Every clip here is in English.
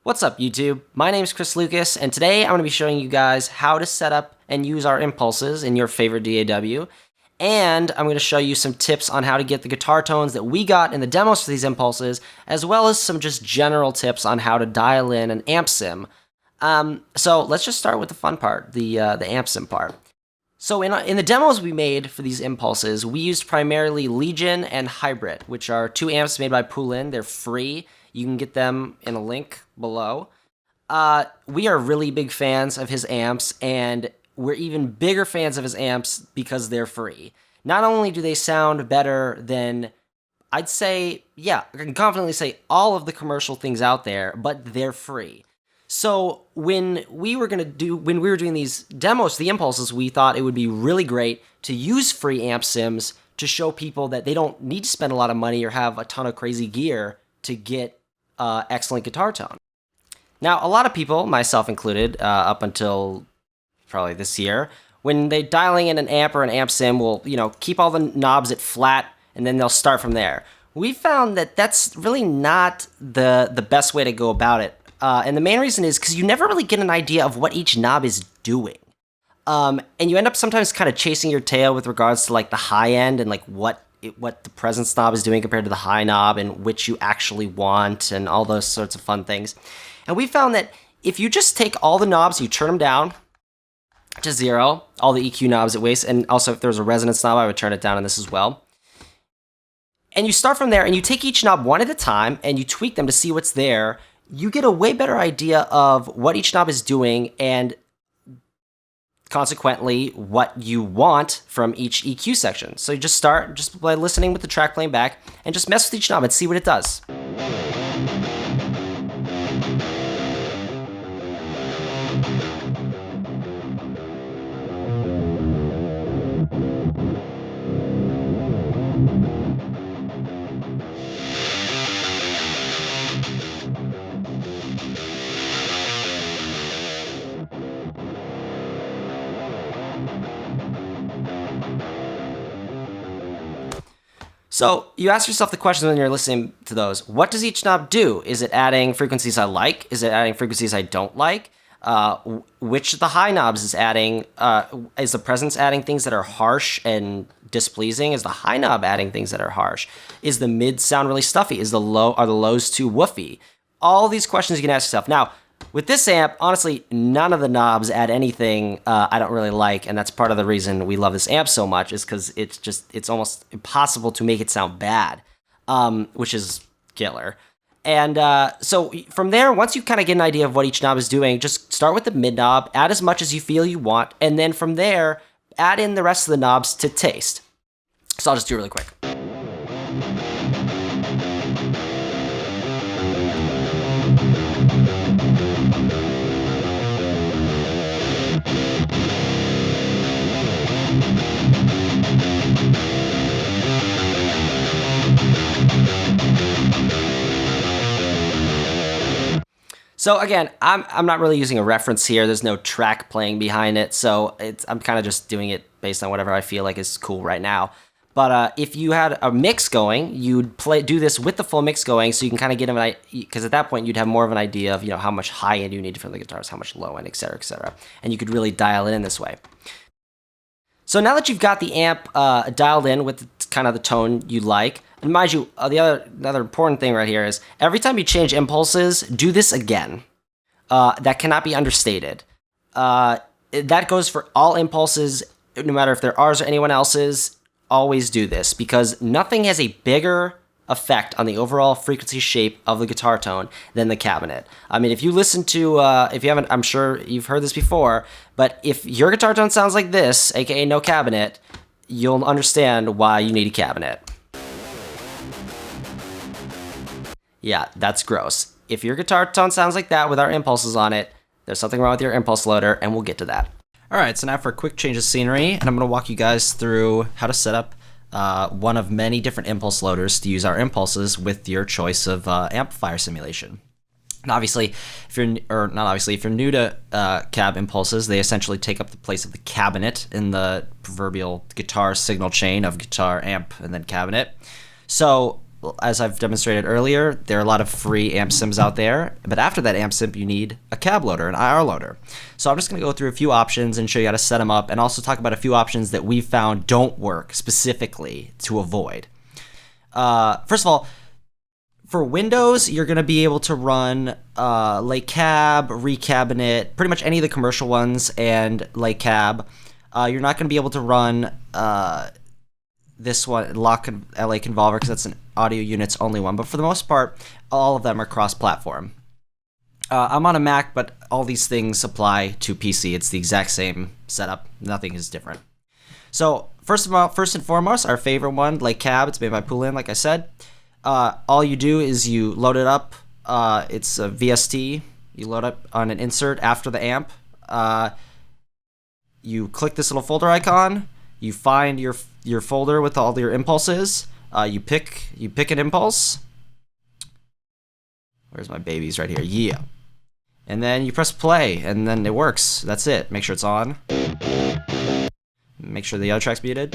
What's up, YouTube? My name is Chris Lucas, and today I'm going to be showing you guys how to set up and use our impulses in your favorite DAW, and I'm going to show you some tips on how to get the guitar tones that we got in the demos for these impulses, as well as some just general tips on how to dial in an amp sim. So let's just start with the fun part, the amp sim part. So in the demos we made for these impulses, we used primarily Legion and Hybrid, which are two amps made by Poolin. They're free. You can get them in a link below. We are really big fans of his amps, and we're even bigger fans of his amps because they're free. Not only do they sound better than, I'd say, yeah, I can confidently say all of the commercial things out there, but they're free. So when we were doing these demos, the impulses, we thought it would be really great to use free amp sims to show people that they don't need to spend a lot of money or have a ton of crazy gear to get excellent guitar tone. Now, a lot of people, myself included, up until probably this year, when they're dialing in an amp or an amp sim, will keep all the knobs at flat, and then they'll start from there. We found that that's really not the best way to go about it. And the main reason is because you never really get an idea of what each knob is doing. And you end up sometimes kind of chasing your tail with regards to like the high end and like what the presence knob is doing compared to the high knob and which you actually want and all those sorts of fun things. And we found that if you just take all the knobs, you turn them down to 0, all the EQ knobs at waist, and also if there's a resonance knob, I would turn it down on this as well. And you start from there and you take each knob one at a time and you tweak them to see what's there. You get a way better idea of what each knob is doing and consequently what you want from each EQ section. So you just start just by listening with the track playing back and just mess with each knob and see what it does. So you ask yourself the question when you're listening to those, what does each knob do? Is it adding frequencies I like? Is it adding frequencies I don't like? Which of the high knobs is adding? Is the presence adding things that are harsh and displeasing? Is the high knob adding things that are harsh? Is the mid sound really stuffy? Are the lows too woofy? All these questions you can ask yourself. Now, with this amp, honestly, none of the knobs add anything I don't really like, and that's part of the reason we love this amp so much, is because it's almost impossible to make it sound bad, which is killer. And so from there, once you kind of get an idea of what each knob is doing, just start with the mid knob, add as much as you feel you want, and then from there, add in the rest of the knobs to taste. So I'll just do it really quick. So again, I'm not really using a reference here. There's no track playing behind it, so I'm kind of just doing it based on whatever I feel like is cool right now. But if you had a mix going, you'd do this with the full mix going, so you can kind of get an idea, because at that point you'd have more of an idea of how much high end you need from the guitars, how much low end, etc., and you could really dial it in this way. So now that you've got the amp dialed in with kind of the tone you like, and mind you, another important thing right here is every time you change impulses, do this again. That cannot be understated. That goes for all impulses, no matter if they're ours or anyone else's. Always do this, because nothing has a bigger effect on the overall frequency shape of the guitar tone than the cabinet. I mean, if you listen to, if you haven't, I'm sure you've heard this before, but if your guitar tone sounds like this, aka no cabinet, you'll understand why you need a cabinet. Yeah, that's gross. If your guitar tone sounds like that with our impulses on it, there's something wrong with your impulse loader, and we'll get to that. All right, so now for a quick change of scenery, and I'm going to walk you guys through how to set up one of many different impulse loaders to use our impulses with your choice of amplifier simulation. And obviously, if you're new to cab impulses, they essentially take up the place of the cabinet in the proverbial guitar signal chain of guitar, amp, and then cabinet. So as I've demonstrated earlier, there are a lot of free amp sims out there, but after that amp sim, you need a cab loader, an IR loader. So I'm just going to go through a few options and show you how to set them up, and also talk about a few options that we found don't work specifically to avoid. First of all, for Windows, you're going to be able to run LeCab, Recabinet, pretty much any of the commercial ones, and LeCab. You're not going to be able to run this one, LAConvolver, because that's an audio units only one. But for the most part, all of them are cross-platform. I'm on a Mac, but all these things apply to PC. It's the exact same setup. Nothing is different. So first and foremost, our favorite one, LeCab. It's made by Poulin, like I said. All you do is you load it up. It's a VST. You load up on an insert after the amp. You click this little folder icon. You find your folder with all your impulses. You pick an impulse. Where's my babies? Right here. Yeah. And then you press play, and then it works. That's it. Make sure it's on. Make sure the other track's muted.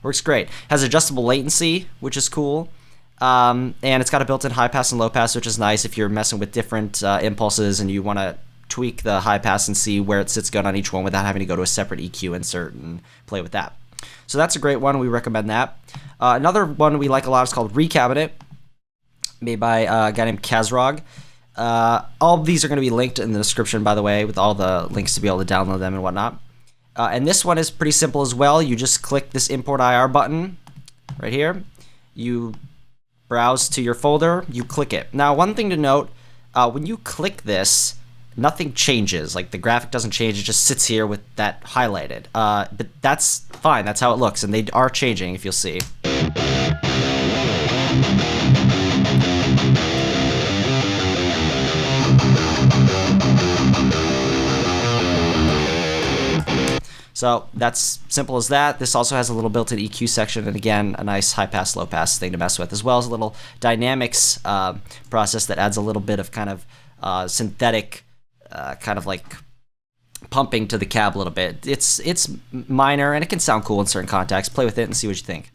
Works great. Has adjustable latency, which is cool. And it's got a built-in high pass and low pass, which is nice if you're messing with different impulses and you want to tweak the high pass and see where it sits good on each one without having to go to a separate EQ insert and play with that. So that's a great one. We recommend that. Another one we like a lot is called Recabinet, made by a guy named Kazrog. All of these are going to be linked in the description, by the way, with all the links to be able to download them and whatnot. And this one is pretty simple as well. You just click this Import IR button right here. You browse to your folder. You click it. Now, one thing to note, when you click this, nothing changes. Like, the graphic doesn't change. It just sits here with that highlighted. But that's fine. That's how it looks. And they are changing, if you'll see. So that's simple as that. This also has a little built-in EQ section, and again, a nice high-pass, low-pass thing to mess with, as well as a little dynamics process that adds a little bit of kind of synthetic kind of like pumping to the cab a little bit. It's minor, and it can sound cool in certain contexts. Play with it and see what you think.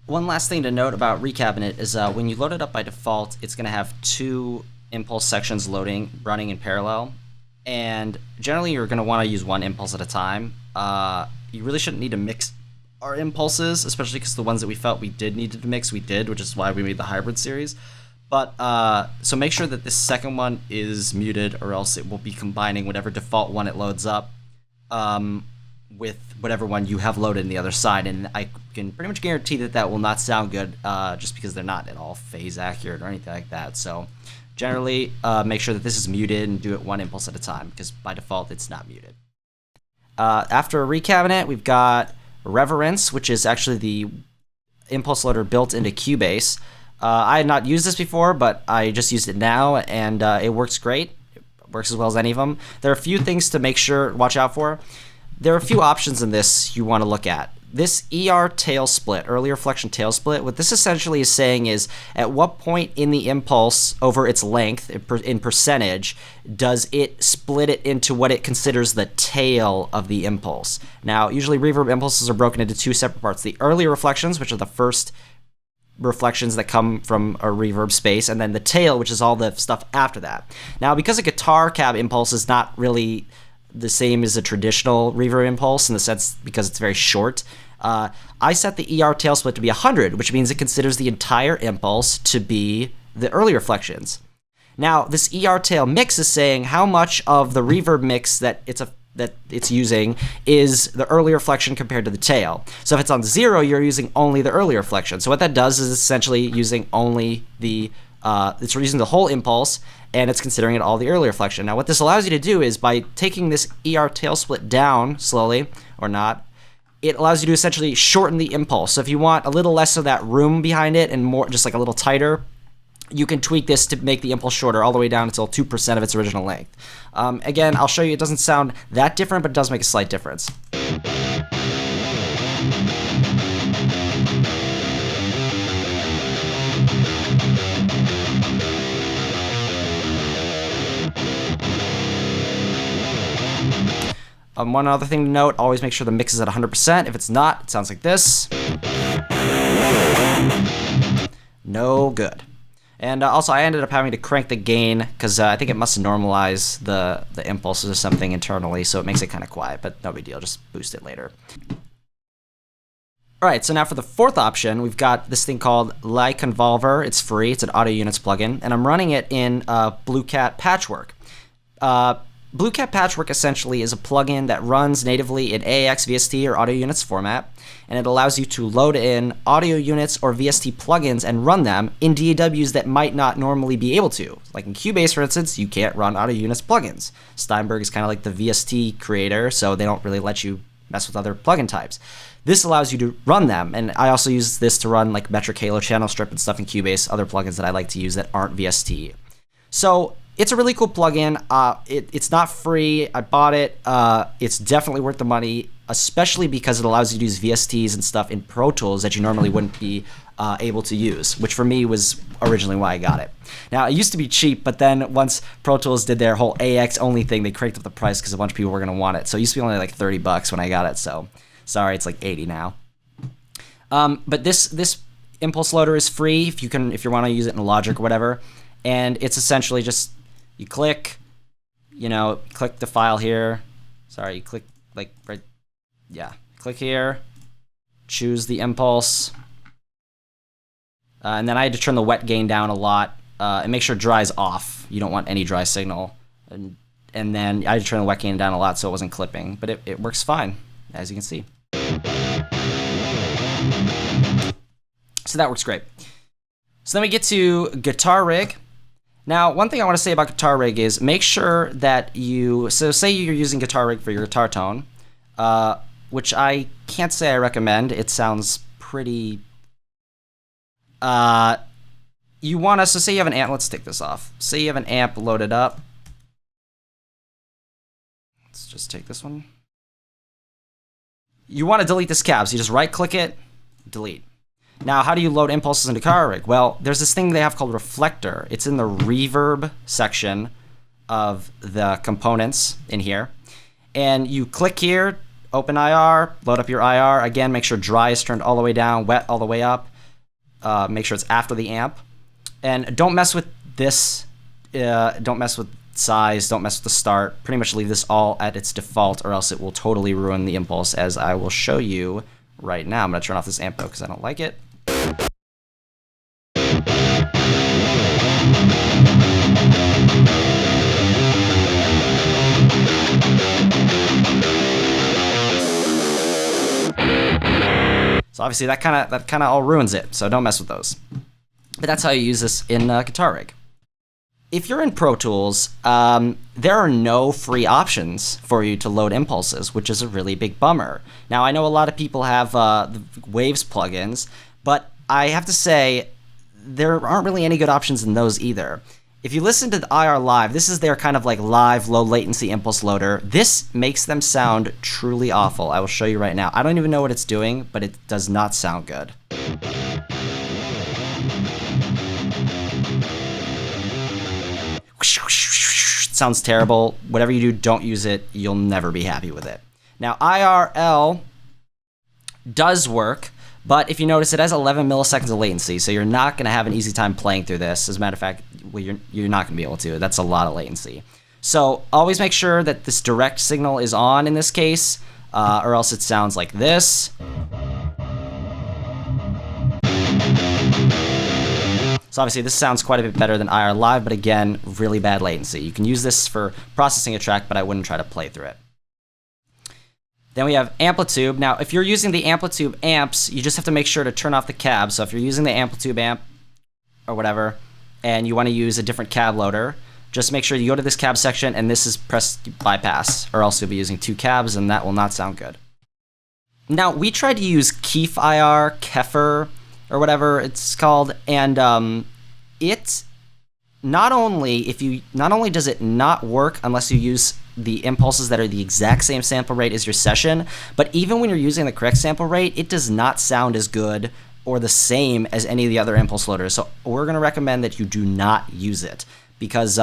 One last thing to note about Recabinet is when you load it up by default, it's going to have two impulse sections running in parallel. And generally, you're going to want to use one impulse at a time. You really shouldn't need to mix our impulses, especially because the ones that we felt we did need to mix, we did, which is why we made the hybrid series. But so make sure that this second one is muted, or else it will be combining whatever default one it loads up with whatever one you have loaded in the other side. And I can pretty much guarantee that that will not sound good just because they're not at all phase accurate or anything like that. So generally, make sure that this is muted and do it one impulse at a time, because by default, it's not muted. After Recabinet, we've got Reverence, which is actually the impulse loader built into Cubase. I had not used this before, but I just used it now, and it works great. It works as well as any of them. There are a few things to watch out for. There are a few options in this you want to look at. This ER tail split, early reflection tail split, what this essentially is saying is at what point in the impulse over its length, in percentage, does it split it into what it considers the tail of the impulse. Now, usually reverb impulses are broken into two separate parts. The early reflections, which are the first reflections that come from a reverb space, and then the tail, which is all the stuff after that. Now, because a guitar cab impulse is not really the same as a traditional reverb impulse in the sense because it's very short, I set the ER tail split to be 100, which means it considers the entire impulse to be the early reflections. Now, this ER tail mix is saying how much of the reverb mix that it's using is the early reflection compared to the tail. So if it's on 0, you're using only the early reflection. So what that does is essentially using only it's using the whole impulse, and it's considering it all the early reflection. Now, what this allows you to do is by taking this ER tail split down slowly, or not, it allows you to essentially shorten the impulse. So if you want a little less of that room behind it and more, just like a little tighter, you can tweak this to make the impulse shorter all the way down until 2% of its original length. Again, I'll show you, it doesn't sound that different, but it does make a slight difference. One other thing to note, always make sure the mix is at 100%. If it's not, it sounds like this. No good. And also, I ended up having to crank the gain because I think it must normalize the impulses or something internally, so it makes it kind of quiet, but no big deal. Just boost it later. All right, so now for the fourth option, we've got this thing called LAConvolver. It's free. It's an audio units plugin, and I'm running it in Bluecat Patchwork. Bluecat Patchwork essentially is a plugin that runs natively in AAX, VST, or audio units format, and it allows you to load in audio units or VST plugins and run them in DAWs that might not normally be able to. Like in Cubase, for instance, you can't run audio units plugins. Steinberg is kind of like the VST creator, so they don't really let you mess with other plugin types. This allows you to run them, and I also use this to run like Metric Halo, Channel Strip, and stuff in Cubase, other plugins that I like to use that aren't VST. So it's a really cool plugin. It's not free. I bought it. It's definitely worth the money, especially because it allows you to use VSTs and stuff in Pro Tools that you normally wouldn't be able to use, which for me was originally why I got it. Now, it used to be cheap, but then once Pro Tools did their whole AX only thing, they cranked up the price because a bunch of people were going to want it. So it used to be only like $30 when I got it, so sorry, it's like 80 now. But this impulse loader is free if you want to use it in Logic or whatever, and it's essentially just you click the file here. Sorry, you click like right, yeah, click here, choose the impulse, and then I had to turn the wet gain down a lot and make sure dry is off. You don't want any dry signal, and then I had to turn the wet gain down a lot so it wasn't clipping, but it works fine, as you can see. So that works great. So then we get to Guitar Rig. Now, one thing I want to say about Guitar Rig is make sure that so say you're using Guitar Rig for your guitar tone, which I can't say I recommend. It sounds pretty, so say you have an amp, let's take this off. Say you have an amp loaded up. Let's just take this one. You want to delete this cab, so you just right click it, delete. Now, how do you load impulses into Guitar Rig? Well, there's this thing they have called Reflector. It's in the reverb section of the components in here. And you click here, open IR, load up your IR. Again, make sure dry is turned all the way down, wet all the way up. Make sure it's after the amp. And don't mess with this. Don't mess with size. Don't mess with the start. Pretty much leave this all at its default, or else it will totally ruin the impulse, as I will show you right now. I'm going to turn off this amp, though, because I don't like it. So obviously that kind of all ruins it, so don't mess with those. But that's how you use this in Guitar Rig. If you're in Pro Tools, there are no free options for you to load impulses, which is a really big bummer. Now, I know a lot of people have the Waves plugins, but I have to say there aren't really any good options in those either. If you listen to the IR Live, this is their kind of like live low latency impulse loader. This makes them sound truly awful. I will show you right now. I don't even know what it's doing, but it does not sound good. Sounds terrible. Whatever you do, don't use it. You'll never be happy with it. Now, IRL does work, but if you notice, it has 11 milliseconds of latency, so you're not going to have an easy time playing through this. As a matter of fact, well, you're not going to be able to. That's a lot of latency. So always make sure that this direct signal is on in this case, or else it sounds like this. So obviously this sounds quite a bit better than IR Live, but again, really bad latency. You can use this for processing a track, but I wouldn't try to play through it. Then we have Amplitube. Now, if you're using the Amplitube amps, you just have to make sure to turn off the cab. So if you're using the Amplitube amp or whatever, and you want to use a different cab loader, just make sure you go to this cab section and this is press bypass, or else you'll be using two cabs and that will not sound good. Now, we tried to use KeFir, or whatever it's called, and it not only does it not work unless you use the impulses that are the exact same sample rate as your session, but even when you're using the correct sample rate, it does not sound as good or the same as any of the other impulse loaders. So we're going to recommend that you do not use it, because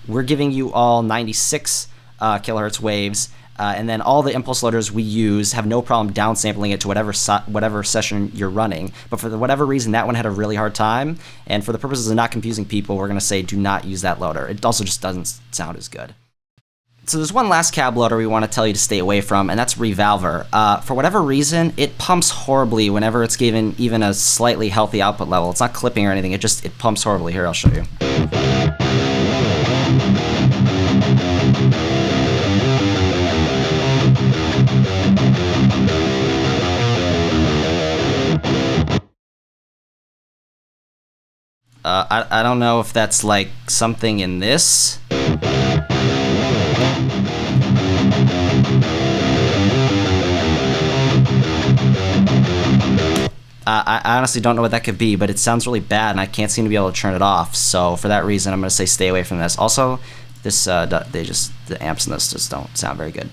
we're giving you all 96 kilohertz waves, And then all the impulse loaders we use have no problem downsampling it to whatever session you're running. But for whatever reason, that one had a really hard time. And for the purposes of not confusing people, we're going to say do not use that loader. It also just doesn't sound as good. So there's one last cab loader we want to tell you to stay away from, and that's Revalver. For whatever reason, it pumps horribly whenever it's given even a slightly healthy output level. It's not clipping or anything, it pumps horribly. Here, I'll show you. I don't know if that's like something in this. I honestly don't know what that could be, but it sounds really bad, and I can't seem to be able to turn it off. So for that reason, I'm going to say stay away from this. Also, this the amps in this just don't sound very good.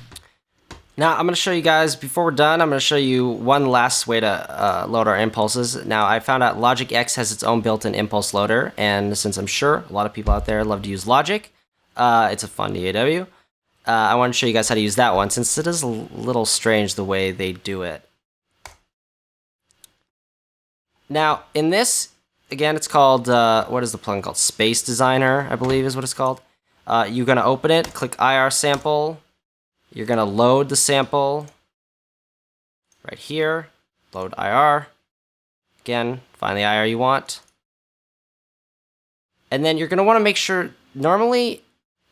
Now I'm going to show you guys, before we're done, I'm going to show you one last way to load our impulses. Now I found out Logic X has its own built-in impulse loader, and since I'm sure a lot of people out there love to use Logic, it's a fun DAW. I want to show you guys how to use that one, since it is a little strange the way they do it. Now, in this, again, it's called, what is the plugin called? Space Designer, I believe is what it's called. You're going to open it, click IR sample. You're going to load the sample right here. Load IR. Again, find the IR you want. And then you're going to want to make sure, normally,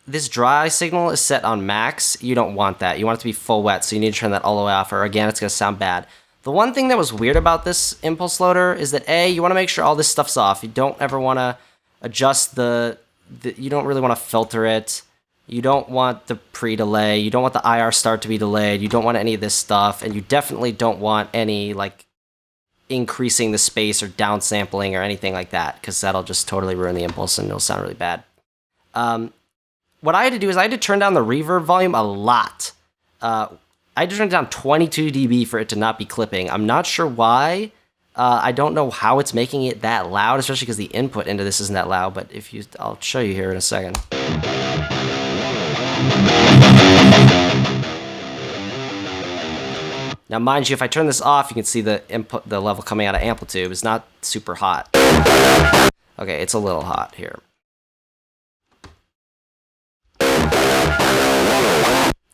this dry signal is set on max. You don't want that. You want it to be full wet, so you need to turn that all the way off, or again, it's going to sound bad. The one thing that was weird about this impulse loader is that you want to make sure all this stuff's off. You don't ever want to adjust you don't really want to filter it. You don't want the pre-delay. You don't want the IR start to be delayed. You don't want any of this stuff, and you definitely don't want any like increasing the space or downsampling or anything like that, because that'll just totally ruin the impulse and it'll sound really bad. What I had to do is I had to turn down the reverb volume a lot. I had to turn it down 22 dB for it to not be clipping. I'm not sure why. I don't know how it's making it that loud, especially because the input into this isn't that loud, but I'll show you here in a second. Now, mind you, if I turn this off, you can see the level coming out of Amplitube is not super hot. Okay, it's a little hot here.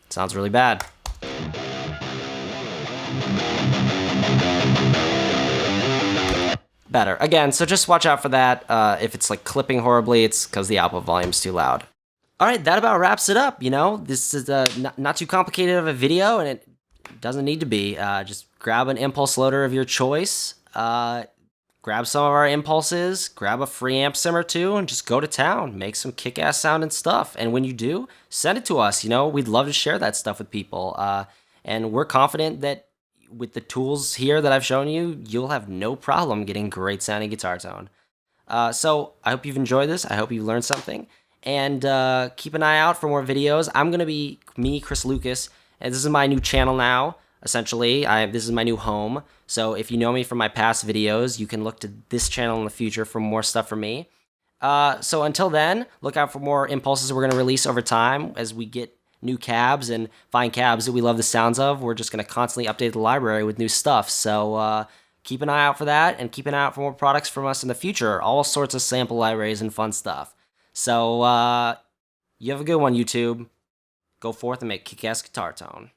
Sounds really bad. Better. Again, so just watch out for that. If it's like clipping horribly, it's because the output volume's too loud. Alright, that about wraps it up, you know? This is not too complicated of a video, and it doesn't need to be. Just grab an impulse loader of your choice, grab some of our impulses, grab a free amp sim or two, and just go to town. Make some kick-ass sounding stuff. And when you do, send it to us. You know, we'd love to share that stuff with people. And we're confident that with the tools here that I've shown you, you'll have no problem getting great sounding guitar tone. So I hope you've enjoyed this. I hope you learned something. And keep an eye out for more videos. I'm going to be me, Chris Lucas, and this is my new channel now. Essentially, this is my new home. So if you know me from my past videos, you can look to this channel in the future for more stuff from me. So until then, look out for more impulses we're going to release over time as we get new cabs and find cabs that we love the sounds of. We're just going to constantly update the library with new stuff. So keep an eye out for that, and keep an eye out for more products from us in the future. All sorts of sample libraries and fun stuff. So you have a good one, YouTube. Go forth and make kick-ass guitar tone.